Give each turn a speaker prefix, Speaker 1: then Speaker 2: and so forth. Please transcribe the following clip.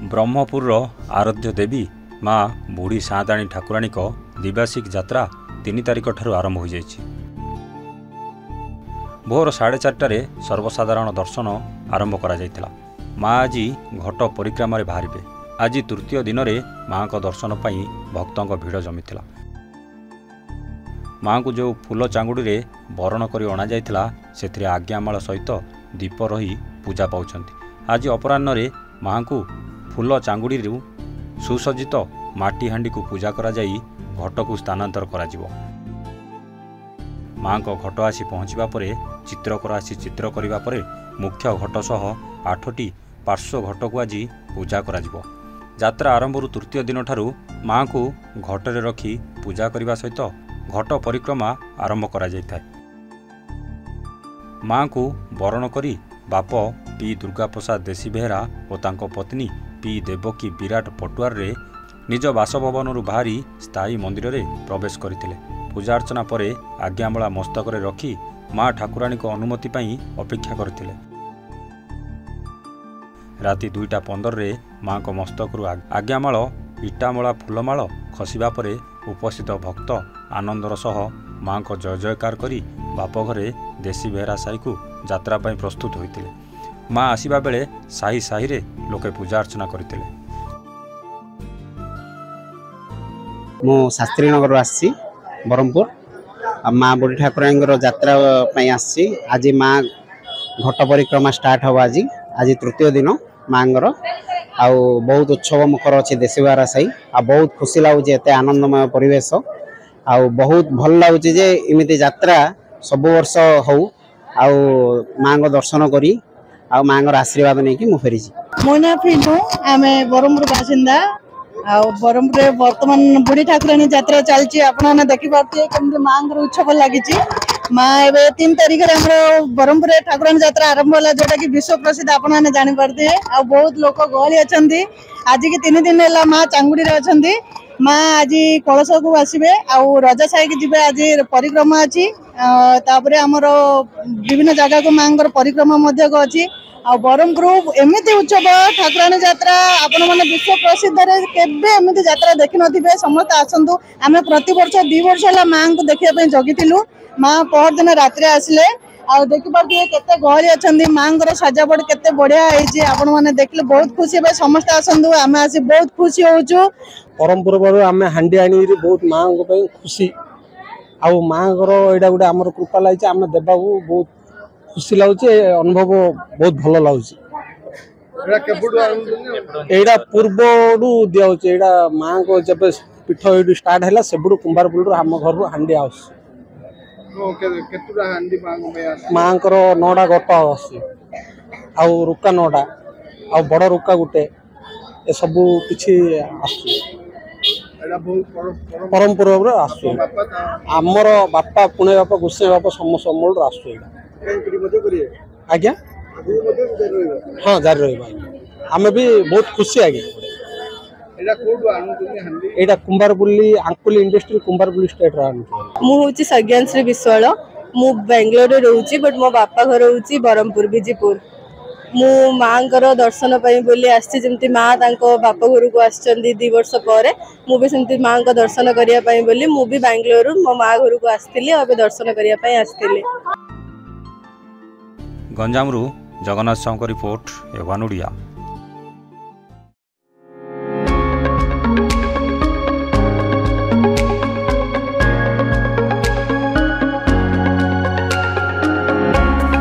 Speaker 1: ब्रह्मपुर आराध्य देवी माँ बुढ़ी साँताणी ठाकुराणी द्विवार्षिक यात्रा 3 तारिख ठारू आरंभ हो जाइछि। भोर 4:30 सर्वसाधारण दर्शन आरंभ करा जाइतिला। माँ आज घट परिक्रमा रे बाहरिबे। आज तृतीय दिन में माँ को दर्शन पाई भक्तों भिड़ जमीथिला। माँ को जो फूल चांगुड़ी रे बरण करी अणा जाइतिला सेथिरे आज्ञामाल सहित दीप रही पूजा पाउछंती। आज अपराह्न रे माँ को फूल चांगुड़ी सुसज्जित माटी हांडी को पूजा करा जाई घट को स्थानांतर करा जिवो। माँ को घट आसी पहुँचवा परे चित्रकर आसी चित्र करिबा परे मुख्य घट सह 8टी पार्श्व घट को आज पूजा करा जिवो। यात्रा आरंभ तृतीय दिन ठारू माँ को घटरे रखी पूजा करने सहित घट परिक्रमा आरंभ करा जाइथाय। माँ को बरण करी बाप पी दुर्गा प्रसाद देशी बेहरा और तांको पत्नी पी देवकी विराट पटुआर रे निज बासभवन बाहरी स्थायी मंदिर रे प्रवेश करथिले। पूजा अर्चना परे आज्ञामाला मस्तक रे रखी माँ ठाकुराणी को अनुमति पाई अपेक्षा करथिले। राति 2:15 रे माँ को मस्तक आज्ञामाल इटामला फूलमाल खसिबा परे उपस्थित भक्त आनंदर सह माँ को जय जयकार करी बाप घरे देशी बेहरा साई को यात्रा पाई प्रस्तुत होइतिले। माँ आसीबा बेले साही साही रे लोके पूजा अर्चना करथिले।
Speaker 2: मो शास्त्री नगर आसी ब्रह्मपुर माँ बुढ़ी ठाकुराणी यात्रा पाई आसी। आज माँ घट परिक्रमा स्टार्ट हवा। आज तृतीय दिन माँ आउ बहुत उत्सव मुखर अच्छे देशी बेहरा साई आ बहुत खुशी लगुच। एत आनंदमय परिवेश आउ बहुत भल लगुच जे इमिति यात्रा सब वर्ष हो आउ माँ दर्शन करी आउ माँ आशीर्वाद नहीं कि फेरी।
Speaker 3: मो ना फिनु आमे ब्रह्मपुर बासिंदा आउ ब्रह्मपुर वर्तमान बुढ़ी ठाकुराणी यात्रा चलची। आपने देखि पार्थे केमति माँ उत्सव लगी। माँ एवं 3 तारिख ब्रह्मपुर ठाकुराणी यात्रा आरंभ होला जोटा कि विश्व प्रसिद्ध आपने जानी पार्थे। आ बहुत लोक गहली अच्छा। आज की 3 दिन है माँ चांगुड़ी अच्छा। माँ आज कलश को आसबे आउ रजा साई की जीवे। आज परिक्रमा अच्छी तापर आमर विभिन्न जगह को माँ परिक्रमा अच्छी। आ ब्रह्मपुर एमती उत्सव ठाकुराणी यात्रा आपण मैंने विश्व प्रसिद्ध केबे एमती यात्रा देखि नथिबे। समस्त आसंतु आमे प्रति वर्ष 2 वर्ष है माँ को देखिया जगिथिलु। माँ पहर दिन रात्रि आसिले आ देखि पार्थिबे केते गहली अछंदी। माँ सजावट केते बढ़िया होईची। आपण माने देखले बहुत खुशी हे। समस्त आसंतु आमे आसी बहुत खुशी होउछु।
Speaker 4: ब्रह्मपुर बारे आमे हांडी आनी बहुत माँ को खुशी आ माँ एटा गोटे आमर कृपा लगी। आमे देबा बहुत खुशी लगुच। अनुभव बहुत भल लगुच। एटा पूर्व दिया माँ को जब पीठ ये स्टार्ट है से कुंभारपुर आम घर हांडी आस माँ 9टा गट आउ रुका 9टा आ बड़ रुका गोटे ए सबू किछि परंपरा आस आमर बापा पुणे बापा गोसाई बापा समूल आस आज्ञा हाँ जारी रहा। आम भी बहुत खुशी आगे। एटा कुंभारपुल्ली आंकुली इंडस्ट्री कुंभारपुल्ली स्टेट
Speaker 5: मुझे सज्ञानश्री विश्वाल मु बेंगलोर रोची बट मो बापा घर होची ब्रह्मपुर विजयपुर। मु माँ दर्शन बोली आसी जमती माँ बापा घर को आसचंदी 2 वर्ष पर मु भी सेमती माँ को दर्शन करने बोली मु भी बेंगलोर मो माँ घर को आसती और दर्शन करने आसती।
Speaker 1: गंजामरू जगन्नाथ साहू रिपोर्ट एवान ओडिया।